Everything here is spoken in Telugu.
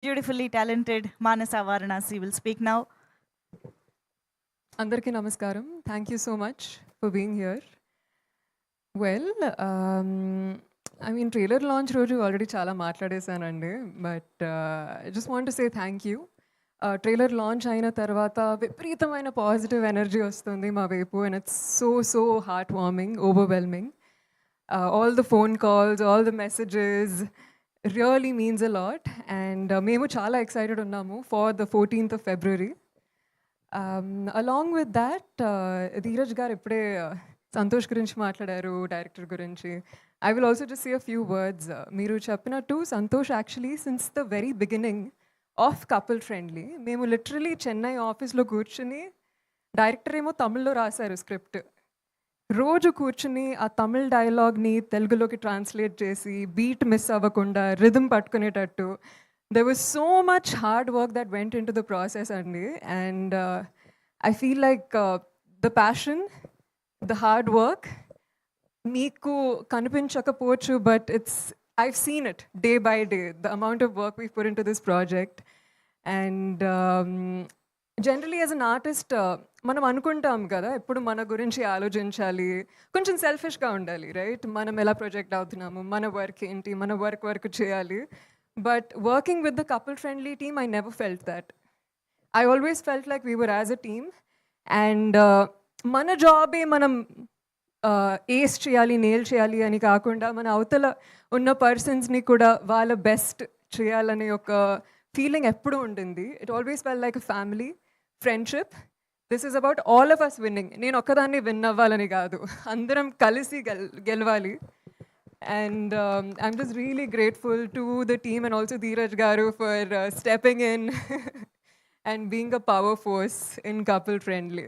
Beautifully talented Manasa Varanasi will speak now. Andarki namaskaram. Thank you so much for being here. Well, I mean, trailer launch roju already chala maatladesanandi, but I just want to say thank you. Trailer launch ayina tarvata viparitamaina positive energy vastundi ma vaipu, and it's so heartwarming, overwhelming. All the phone calls, all the messages really means a lot, and మేము చాలా excited ఉన్నాము for the 14th of February. Along with that Dheeraj గారు ఇప్పుడే సంతోష్ గురించి మాట్లాడారు, డైరెక్టర్ గురించి. I will also just say a few words. మీరు చెప్పినట్టు Santosh actually since the very beginning of couple friendly మేము లిటరలీ చెన్నై ఆఫీస్లో కూర్చుని, డైరెక్టర్ ఏమో తమిళ్లో రాశారు స్క్రిప్ట్, రోజు కూర్చుని ఆ తమిళ్ డైలాగ్ని తెలుగులోకి ట్రాన్స్లేట్ చేసి బీట్ మిస్ అవ్వకుండా rhythm పట్టుకునేటట్టు. There was so much hard work that went into the process, Andy, and I feel like the passion, the hard work, meeku kanipinchakapochu, but I've seen it day by day, the amount of work we've put into this project. And generally as an artist మనం అనుకుంటాం కదా ఎప్పుడు మన గురించి ఆలోచించాలి, కొంచెం సెల్ఫిష్గా ఉండాలి, రైట్? మనం ఎలా ప్రొజెక్ట్ అవుతున్నాము, మన వర్క్ ఏంటి, మన వర్క్ చేయాలి. But working with the couple friendly team I never felt that. I always felt like we were as a team, and మన జాబే మనం ఏస్ చేయాలి, నేల్ చేయాలి అని కాకుండా మన అవతల ఉన్న పర్సన్స్ని కూడా వాళ్ళ బెస్ట్ చేయాలనే ఒక ఫీలింగ్ ఎప్పుడూ ఉంటుంది. It always fell like a family friendship. This is about all of us winning. నేను ఒక్కదాన్ని విన్ అవ్వాలని కాదు, అందరం కలిసి గెలవాలి. And I'm just really grateful to the team and also Dheeraj Garu for stepping in and being a power force in Couple Friendly.